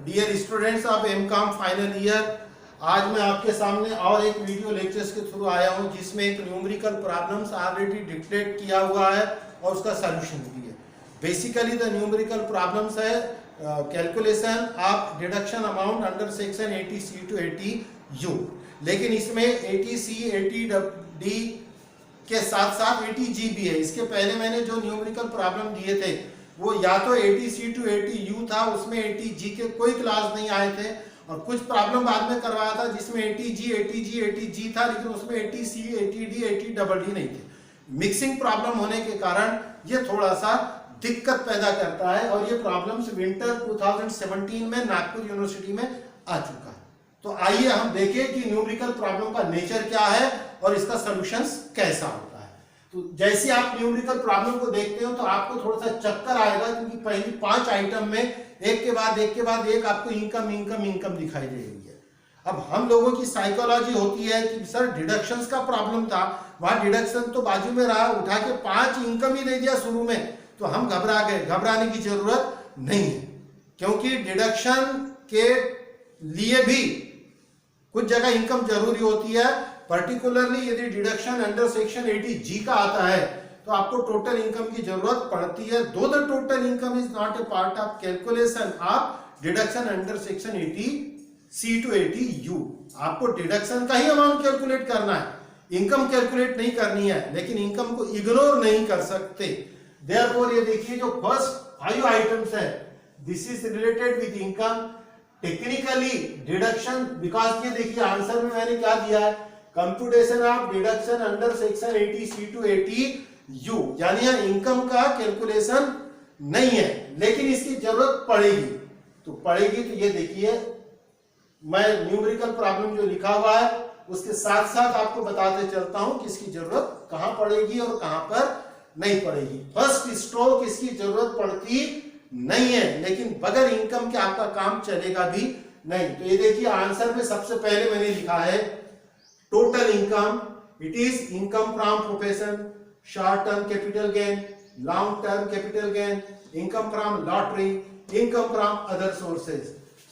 Dear students of MCom final year, आज मैं आपके सामने और एक वीडियो लेक्चर्स के थ्रू आया हूं जिसमें एक न्यूमेरिकल प्रॉब्लम्स ऑलरेडी डिक्लेयर किया हुआ है और उसका सॉल्यूशन भी है। बेसिकली द न्यूमेरिकल प्रॉब्लम्स है calculation of deduction amount under section 80C to 80U, लेकिन इसमें 80C 80D के साथ साथ 80G भी है। इसके पहले मैंने जो न्यूमेरिकल प्रॉब्लम दिए थे वो या तो 80C to 80U था, उसमें 80G के कोई क्लास नहीं आए थे, और कुछ प्रॉब्लम बाद में करवाया था जिसमें 80G था, लेकिन उसमें 80C 80D 80DD नहीं थे। मिक्सिंग प्रॉब्लम होने के कारण ये थोड़ा सा दिक्कत पैदा करता है, और ये प्रॉब्लम्स विंटर 2017 में नागपुर यूनिवर्सिटी में आ चुका है। तो आइए हम देखें कि न्यूमेरिकल प्रॉब्लम का नेचर क्या है और इसका सॉल्यूशंस कैसा होता है। तो जैसे आप न्यूमेरिकल प्रॉब्लम को देखते हो तो आपको थोड़ा सा चक्कर आएगा, क्योंकि पहली 5 आइटम में एक के बाद एक आपको इनकम दिखाई दे रही है। अब हम लोगों की साइकोलॉजी होती है कि सर डिडक्शंस का प्रॉब्लम था, वहां डिडक्शन तो बाजू में रहा, उठा के 5 इनकम ही दे दिया शुरू में, तो हम घबरा गए। घबराने की जरूरत नहीं है, क्योंकि डिडक्शन के लिए भी कुछ जगह इनकम जरूरी होती है। पर्टिकुलरली यदि डिडक्शन अंडर सेक्शन 80G का आता है तो आपको टोटल इनकम की जरूरत पड़ती है। दो the total income is not a part of calculation of deduction under section 80C to 80U। आपको डिडक्शन का ही अमाउंट कैलकुलेट करना है, इनकम कैलकुलेट नहीं करनी है, लेकिन इनकम को इग्नोर नहीं कर सकते। देयरफॉर ये देखिए जो फर्स्ट 5 आइटम्स है, this is related with income. Technically deduction, because ये देखिए आंसर में मैंने क्या दिया है, computation of deduction under section 80C to 80U, यानी यहां इनकम का कैलकुलेशन नहीं है, लेकिन इसकी जरूरत पड़ेगी। तो ये देखिए मैं न्यूमेरिकल प्रॉब्लम जो लिखा हुआ है उसके साथ साथ आपको बताते चलता हूं कि इसकी जरूरत कहां पड़ेगी और कहां पर नहीं पड़ेगी। फर्स्ट स्ट्रोक इसकी जरूरत पड़ती नहीं है, लेकिन बगैर इनकम के आपका काम चलेगा भी नहीं। तो ये देखिए आंसर में सबसे पहले मैंने लिखा है total income, it is income from profession, short term capital gain, long term capital gain, income from lottery, income from other sources.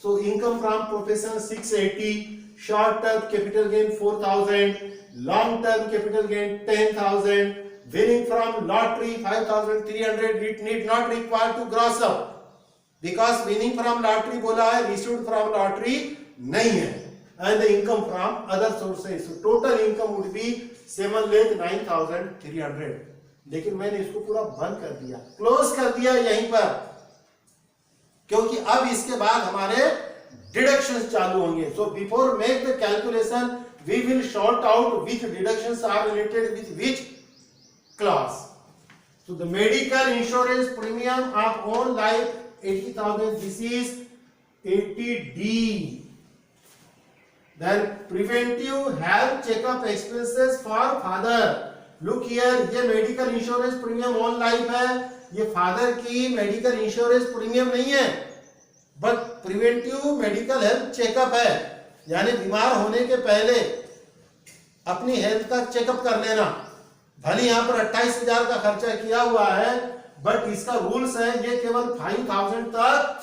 So income from profession 680, short term capital gain 4000, long term capital gain 10,000, winning from lottery 5,300. It need not require to gross up, because winning from lottery बोला है, received from lottery नहीं है, and the income from other sources. So total income would be 7,09,300. लेकिन मैंने इसको पूरा बंद कर दिया, क्लोज कर दिया यहीं पर, क्योंकि अब इसके बाद हमारे डिडक्शंस चालू होंगे। So before make the calculation, we will sort out which deductions are related with which class. So the medical insurance premium of own life 80,000, this is 80D. Then preventive health checkup expenses for father. Look here, ये medical insurance premium on life है, ये father की medical insurance premium नहीं है, but preventive medical health checkup है, यानी बीमार होने के पहले अपनी हेल्थ का चेकअप कर लेना। भले यहाँ पर 28,000 का खर्चा किया हुआ है, बट इसका रूल्स है ये केवल 5,000 तक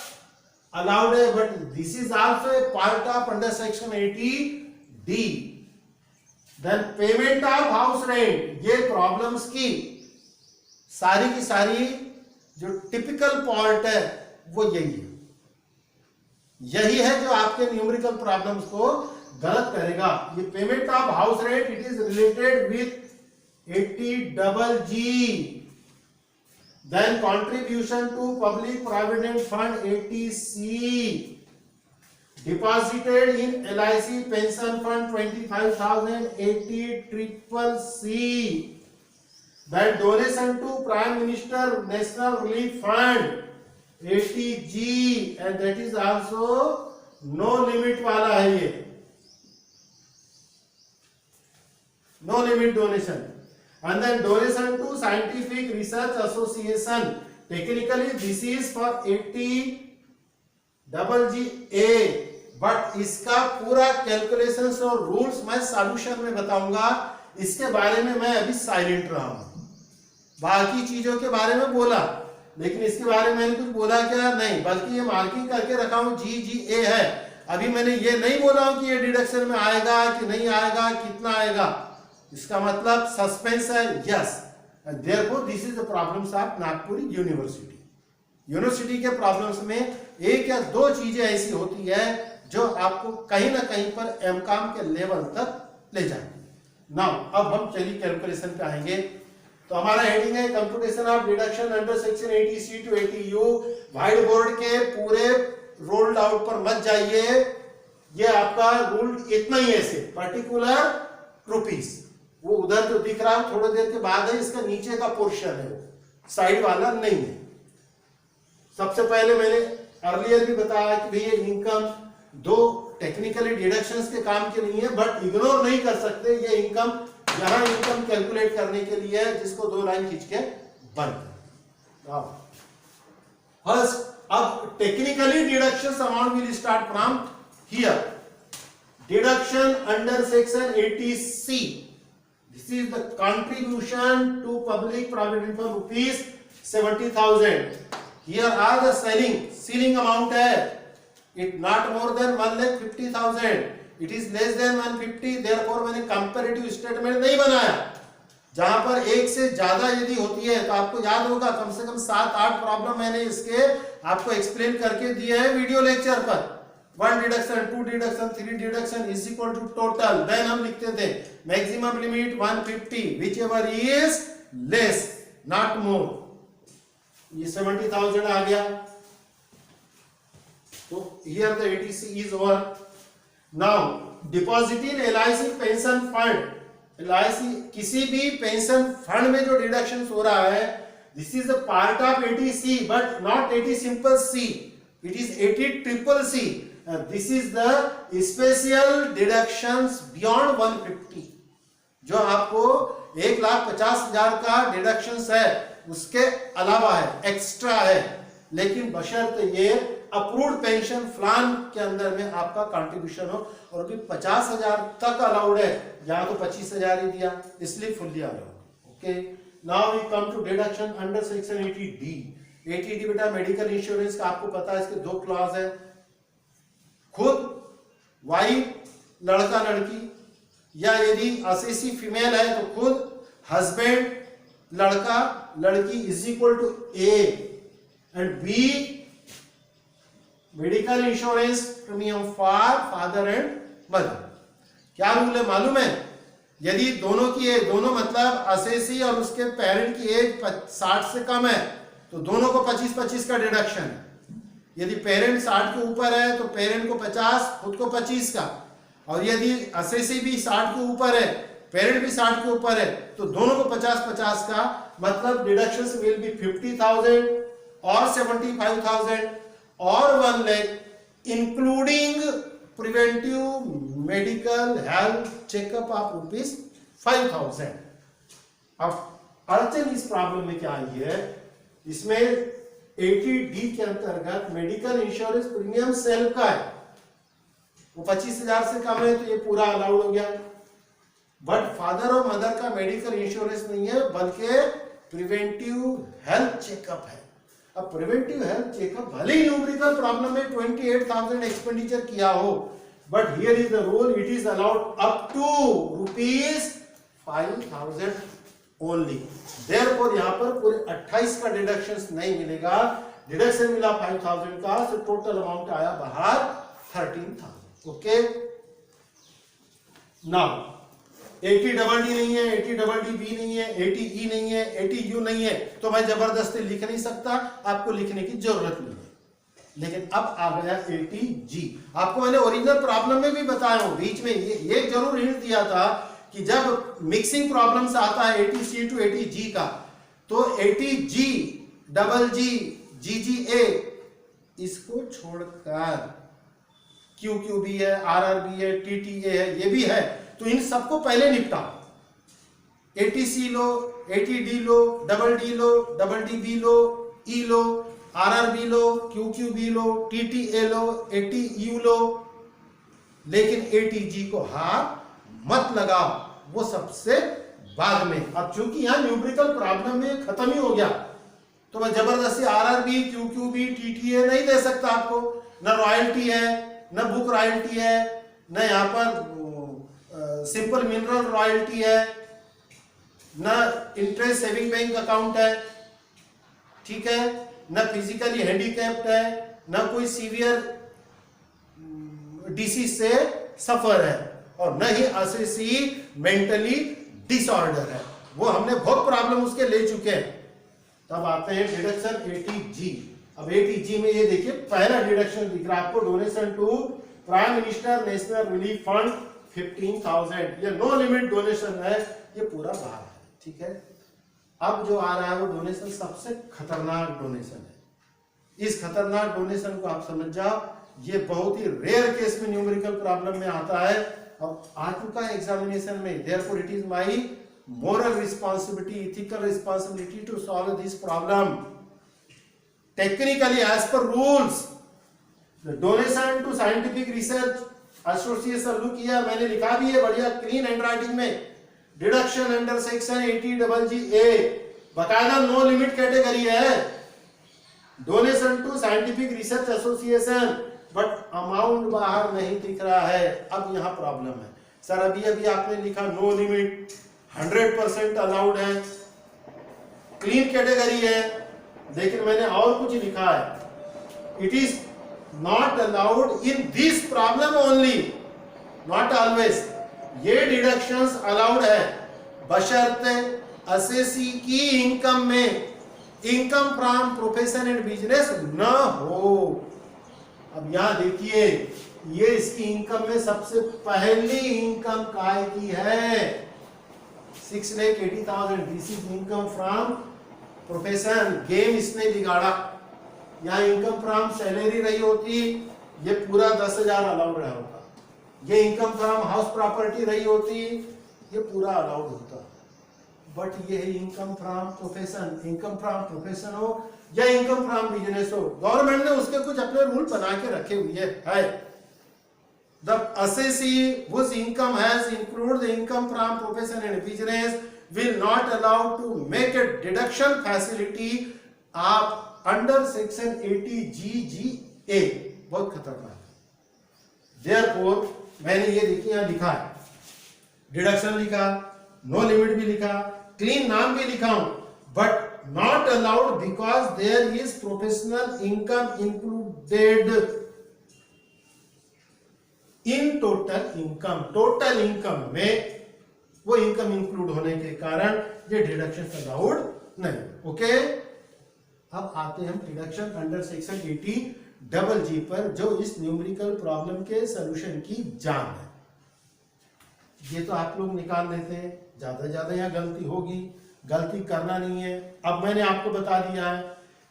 अलाउड है, but this is also a part of under section 80D। Then payment of house rent, ये प्रॉब्लम्स की सारी जो टिपिकल पार्ट है वो यही है जो आपके न्यूमेरिकल प्रॉब्लम्स को गलत करेगा। ये payment of house rent, it is related with 80GG. Then contribution to public provident fund 80C, deposited in LIC pension fund 25,000 80CCC. Then donation to Prime Minister National Relief Fund 80G, and that is also no limit वाला है, ये no limit donation. And then donation to scientific research association, technically this is for 80GGA, but इसका पूरा calculations और rules मैं solution में बताऊंगा। इसके बारे में मैं अभी साइलेंट रहा हूं, बाकी चीजों के बारे में बोला, लेकिन इसके बारे में मैंने कुछ बोला क्या? नहीं, बल्कि ये मार्किंग करके रखा हूं GGA है। अभी मैंने ये नहीं बोला हूं कि ये डिडक्शन में आएगा कि नहीं आएगा, कितना आएगा। इसका मतलब सस्पेंस है। Yes, therefore this is the problems of Nagpur university. University के प्रॉब्लम्स में एक या दो चीजें ऐसी होती है जो आपको कहीं ना कहीं पर एमकॉम के लेवल तक ले जाएगी। नाउ अब हम चलिए कैलकुलेशन पे आएंगे। तो हमारा हेडिंग है computation of deduction under section 80C to 80U। White board के पूरे रोल्ड आउट पर मत जाइए, ये आपका रूल इतना ही ऐसे पर्टिकुलर रुपीस, वो उधर जो दिख रहा है थोड़ी देर के बाद है, इसका नीचे का पोर्शन है, साइड वाला नहीं है। सबसे पहले मैंने अर्लियर भी बताया कि भैया इनकम दो टेक्निकली डिडक्शंस के काम के नहीं है, बट इग्नोर नहीं कर सकते। ये इनकम यहां इनकम कैलकुलेट करने के लिए है, जिसको दो लाइन खींच के बंद कर। फर्स्ट, अब technically deductions amount will start from here. Deduction under section 80C, this is the contribution to public provident fund rupees 70,000। Here are the ceiling amount है, it not more than 1,50,000, it is less than 150, therefore मैंने comparative statement नहीं बनाया। जहां पर एक से ज्यादा यदि होती है तो आपको याद होगा कम से कम 7-8 प्रॉब्लम मैंने इसके आपको एक्सप्लेन करके दिए हैं वीडियो लेक्चर पर। 1 deduction, 2 deduction, 3 deduction is equal to total. Then हम लिखते थे maximum limit 150, whichever is less not more. ये 70,000 आ गया, तो here the 80C is over. Now deposit in LIC pension fund, LIC किसी भी पेंशन फंड में जो डिडक्शन हो रहा है, this is a part of 80C but not 80 simple C, it is 80 triple C. This is the special deductions beyond 150, जो आपको 1,50,000 का डिडक्शंस है उसके अलावा है, एक्स्ट्रा है, लेकिन बशर्ते ये अप्रूव्ड पेंशन प्लान के अंदर में आपका कंट्रीब्यूशन हो, और अभी 50,000 तक अलाउड है, जहां तो 25,000 ही दिया, इसलिए fully allowed. Okay, now we come to deduction under section 80D। 80D बेटा मेडिकल इंश्योरेंस का आपको पता है, इसके 2 क्लॉज है। खुद वाइफ लड़का लड़की, या यदि असेसी फीमेल है तो खुद हस्बैंड लड़का लड़की is equal to A, and B medical insurance premium for father and mother. क्या रूल है मालूम है? यदि दोनों की एज, दोनों मतलब असेसी और उसके पेरेंट की एज 60 से कम है तो दोनों को 25-25 का डिडक्शन है। यदि पेरेंट 60 के ऊपर है तो पेरेंट को 50, खुद को 25 का, और यदि असेसी भी 60 के ऊपर है, पेरेंट भी 60 के ऊपर है, तो दोनों को 50-50 का, मतलब डिडक्शंस विल बी 50,000 और 75,000 और 1 lakh, including preventive medical health checkup of rupees 5,000। अब अड़चन इस प्रॉब्लम में क्या आई है, इसमें 80D के अंतर्गत मेडिकल इंश्योरेंस प्रीमियम सेल्फ का है, वो 25,000 से कम है तो ये पूरा अलाउड हो गया, बट फादर और मदर का मेडिकल इंश्योरेंस नहीं है, बल्कि प्रिवेंटिव हेल्थ चेकअप है। अब प्रिवेंटिव हेल्थ चेकअप भले ही न्यूमेरिकल प्रॉब्लम में 28,000 एक्सपेंडिचर किया हो, but here is the rule, it is allowed up to rupees 5,000 only. Therefore यहां पर पूरे 28 का डिडक्शन नहीं मिलेगा, डिडक्शन मिला 5,000 का, तो टोटल अमाउंट आया बाहर 13,000। ओके, नाउ 80DD नहीं है, 80DDB नहीं है, 80E नहीं है, 80U नहीं है, तो मैं जबरदस्ती लिख नहीं सकता, आपको लिखने की जरूरत नहीं है। लेकिन अब आ गया 80G। आपको मैंने ओरिजिनल प्रॉब्लम में भी बताया हूं, बीच में ये जरूर हिंट दिया था कि जब मिक्सिंग प्रॉब्लम्स आता है 80C टू 80G का, तो 80G, GG, GGA इसको छोड़कर QQB है, RRB है, TTA है, ये भी है, तो इन सबको पहले निपटाओ। 80C लो, 80D लो, DD लो, DDB लो, E लो, RRB लो, QQB लो, TTA लो, 80U लो, लेकिन 80G को हाथ मत लगाओ, वो सबसे बाद में। अब चूंकि यहां न्यूमेरिकल प्रॉब्लम में खत्म ही हो गया, तो तो मैं जबरदस्ती आरआरबी, क्यूक्यूबी, टीटीए नहीं दे सकता आपको। न रॉयल्टी है, न बुक रॉयल्टी है, न यहाँ पर सिंपल मिनरल रॉयल्टी है, न इंटरेस्ट सेविंग बैंक अकाउंट है, ठीक है, न फिजिकली हैंडीकैप्ड है, न कोई सीवियर डिसीज से सफर है, और न ही असेसी मेंटली डिसऑर्डर है। वो हमने बहुत प्रॉब्लम उसके ले चुके हैं। तब आते हैं डिडक्शन 80G। अब 80G में ये देखिए पहला डिडक्शन दिख रहा है आपको, donation to Prime Minister National Relief Fund 15,000। ये नो लिमिट डोनेशन है, ये पूरा बाहर है, ठीक है। अब जो आ रहा है वो डोनेशन सबसे खतरनाक डोनेशन है। इस खतरनाक डोनेशन को आप समझ जाओ, ये बहुत ही रेयर केस में न्यूमेरिकल प्रॉब्लम में आता है। अब आ चुका है एग्जामिनेशन में, therefore it is my moral responsibility, ethical responsibility to solve this problem. Technically, as per rules, the donation to scientific research association, look here, मैंने लिखा भी है बढ़िया क्लीन हैंडराइटिंग में, डिडक्शन अंडर सेक्शन 80GA, बकायदा no limit category है, donation to scientific research association, but amount बाहर नहीं दिख रहा है। अब यहाँ प्रॉब्लम है सर, अभी अभी आपने लिखा नो लिमिट, 100% अलाउड है, क्लीन कैटेगरी है, लेकिन मैंने और कुछ लिखा है, it is not allowed in this problem only, not always. ये डिडक्शंस अलाउड है बशर्ते असेसी की इनकम में income from profession and business न हो। अब यहां देखिए, ये इसकी इनकम में सबसे पहली इनकम काय की है, 6,80,000। This is income from profession. Game इसने बिगाड़ा, यहाँ इनकम फ्रॉम सैलरी रही होती, ये पूरा 10,000 अलाउड रहा होता। ये इनकम फ्रॉम हाउस प्रॉपर्टी रही होती, ये पूरा अलाउड होता। बट ये है income from profession. Income from profession हो या इनकम फ्रॉम बिजनेस हो, गवर्नमेंट ने उसके कुछ अपने रूल बना के रखे हुए है। The assessee whose income has included the income from profession and business will not allowed to make a deduction facility of under section 80GA। बहुत खतरनाक है। Therefore मैंने ये देखिए यहाँ लिखा है, डिडक्शन लिखा, नो लिमिट भी लिखा, क्लीन नाम भी लिखा हूं, but not allowed because there is professional income included in total income. Total income में वो इनकम इंक्लूड होने के कारण ये डिडक्शन अलाउड नहीं। ओके, अब आते हैं हम डिडक्शन अंडर सेक्शन 80GG पर, जो इस न्यूमेरिकल प्रॉब्लम के सॉल्यूशन की जान है। ये तो आप लोग निकाल लेते हैं, ज्यादा यहाँ गलती होगी, गलती करना नहीं है। अब मैंने आपको बता दिया है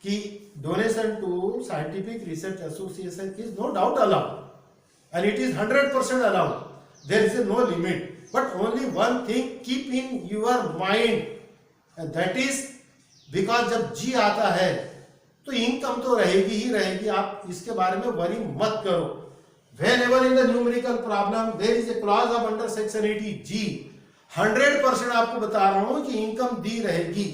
कि donation to scientific research association is no doubt allowed and it is 100% allowed. There is no limit, but only one thing keep in your mind, and that is because जब G आता है तो इनकम तो रहेगी ही रहेगी, आप इसके बारे में वरी मत करो। Whenever in the numerical problem there is a clause of under section 80G, 100% आपको बता रहा हूं कि इनकम दी रहेगी।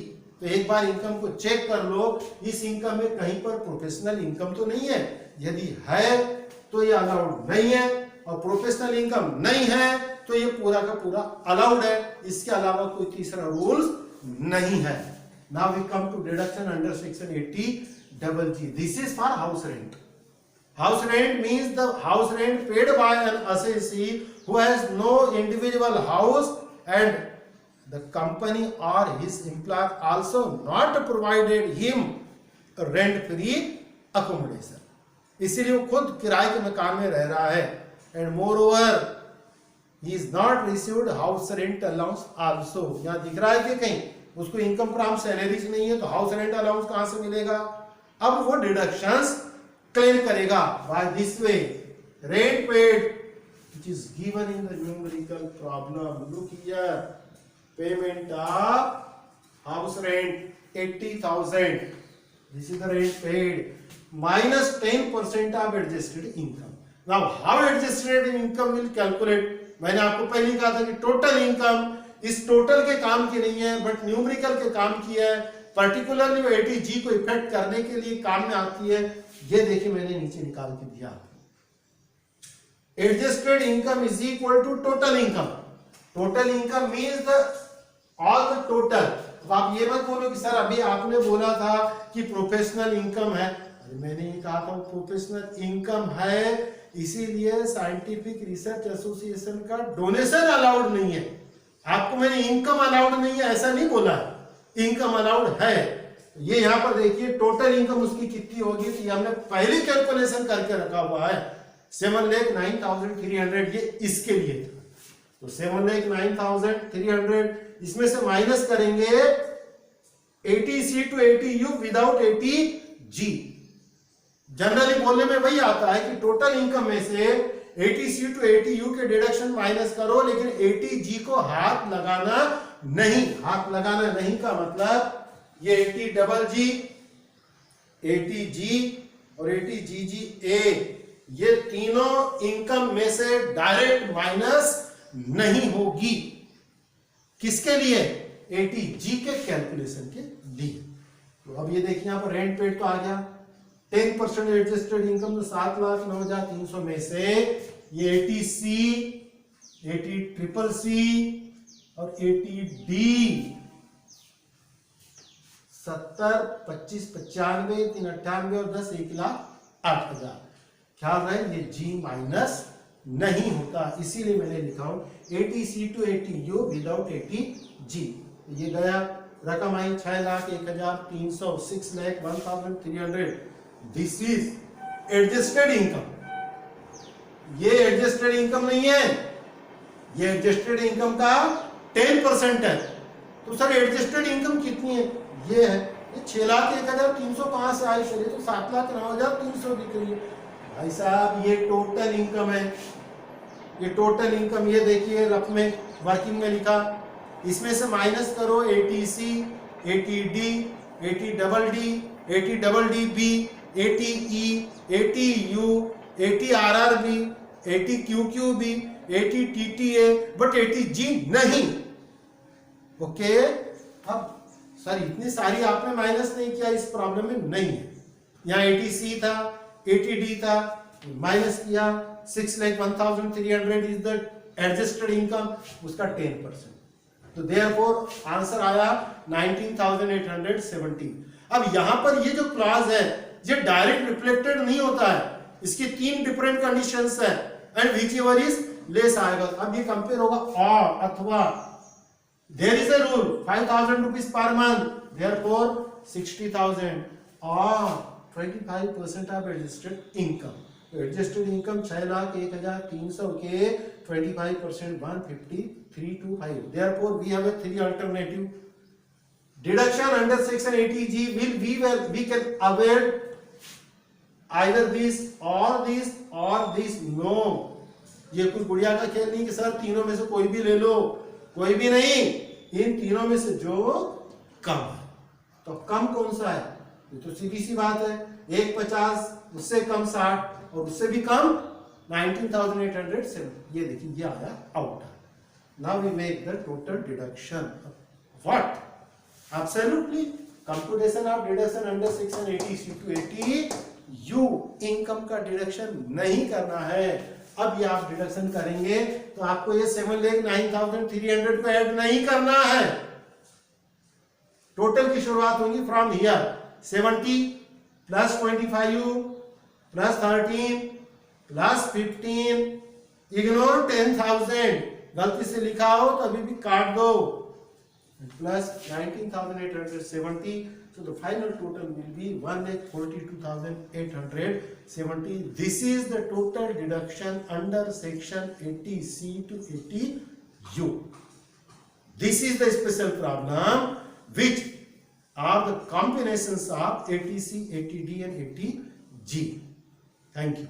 तो एक बार इनकम को चेक कर लो, इस इनकम में कहीं पर प्रोफेशनल इनकम तो नहीं है, यदि है तो ये अलाउड नहीं है, और प्रोफेशनल इनकम नहीं है तो ये पूरा का पूरा अलाउड है। इसके अलावा कोई तीसरा रूल्स नहीं है। Now we come to deduction under section 80GG। This is for house rent. House rent means the house rent paid by an assessee who has no individual house and the company or his employer also not provided him rent free accommodation. इसीलिए वो खुद किराए के मकान में रह रहा है, and more over he is not received house rent allowance also. यहाँ दिख रहा है कि कहीं उसको इनकम फ्रॉम सैलरीज नहीं है, तो हाउस रेंट अलाउंस कहां से मिलेगा? अब वो डिडक्शंस क्लेम करेगा by this way, rent paid which is given in the numerical problem. Look here, payment of house rent 80,000, this is the rent paid minus 10% of adjusted income. Now how adjusted income will calculate? मैंने आपको पहले कहा था कि total income इस total के काम की नहीं है, बट न्यूमेरिकल के काम की है। पर्टिकुलरली वो 80G को इफेक्ट करने के लिए काम में आती है। ये देखिए मैंने नीचे निकाल के दिया आपको। Adjusted income is equal to total income. Total income means the all the total. अब आप ये मत बोलो कि सर अभी आपने बोला था कि प्रोफेशनल इनकम है। अरे मैंने ये कहा था प्रोफेशनल इनकम है, इसीलिए साइंटिफिक रिसर्च एसोसिएशन का डोनेशन अलाउड नहीं है। आपको मैंने इनकम अलाउड नहीं है ऐसा नहीं बोला, इनकम अलाउड है। ये यहाँ पर देखिए टोटल इनकम उसकी कितनी होगी, तो ये हमने पहले कैलकुलेशन करके रखा हुआ है 7,09,300। ये इसके लिए था, तो 7,09,300 इसमें से माइनस करेंगे 80C to 80U without 80G। Generally बोलने में वही आता है कि टोटल इनकम में से 80C to 80U के डिडक्शन माइनस करो, लेकिन 80G को हाथ लगाना नहीं। हाथ लगाना नहीं का मतलब ये 80GG, 80G और 80GGA ये तीनों इनकम में से डायरेक्ट माइनस नहीं होगी। किसके लिए? 80G के कैलकुलेशन के लिए। तो अब ये देखिए यहाँ पर रेंट पेड तो आ गया 10% एडजस्टेड इनकम, तो 7,09,300 में से ये 80C, 80CCC और 80D 70, 25, 95, 3, 98 और 10 1,08,000। ख्याल रहे ये G माइनस नहीं होता, इसीलिए मैंने लिखा हूं 80C to 80U without 80G। ये गया, रकम आई 6,01,300, 6,01,300। This is adjusted income. ये एडजस्टेड इनकम नहीं है, ये एडजस्टेड इनकम का 10% है। तो सर एडजस्टेड इनकम कितनी है? ये है, ये 6,01,300 कहां से आई? चलिए तो 7,09,300 दिख रही है। भाई साहब ये टोटल इनकम है, ये टोटल इनकम। ये देखिए रफ में वर्किंग में लिखा, इसमें से माइनस करो 80C, 80D, 80DD, 80DDB, 80E, 80U, 80RRB, 80QQB, 80TTA, but 80G नहीं। ओके, अब सर इतनी सारी आपने माइनस नहीं किया, इस प्रॉब्लम में नहीं है। यहाँ 80C था, 80D था, माइनस किया 6,01,300 इज द एडजस्टेड इनकम, उसका 10%। तो देयरफॉर आंसर आया 19,870। अब यहां पर ये जो क्लॉज है ये डायरेक्ट रिफ्लेक्टेड नहीं होता है, इसकी 3 डिफरेंट कंडीशंस है and whichever is less आएगा। अब ये कंपेयर होगा और अथवा। There is a rule 5,000 rupees per month, therefore 60,000 और 25% of adjusted income. Adjusted income 6,01,300 के 25% 153,250। Therefore, we have a 3 alternative. Deduction under section 80G we can avail either this or this or this. No, ये कोई गुड़िया का खेल नहीं कि sir तीनों में से कोई भी ले लो, कोई भी नहीं, इन तीनों में से जो कम है। तो कम कौन सा है? ये तो सीधी सी बात है, 150, उससे कम 60 और उससे भी कम 19,807। ये देखिए ये आया out. Now we make the total deduction. What? Absolutely computation of deduction under section 80C to 80U income का डिडक्शन नहीं करना है। अब ये आप डिडक्शन करेंगे तो आपको ये 7,09,300 को ऐड नहीं करना है। टोटल की शुरुआत होगी from here 70 plus 25U plus 13 plus 15, ignore 10,000, गलती से लिखा हो तो अभी भी काट दो, plus 19,870। So the final total will be 1,42,870. This is the total deduction under section 80C to 80U. This is the special problem which are the combinations of 80C, 80D and 80G. Thank you.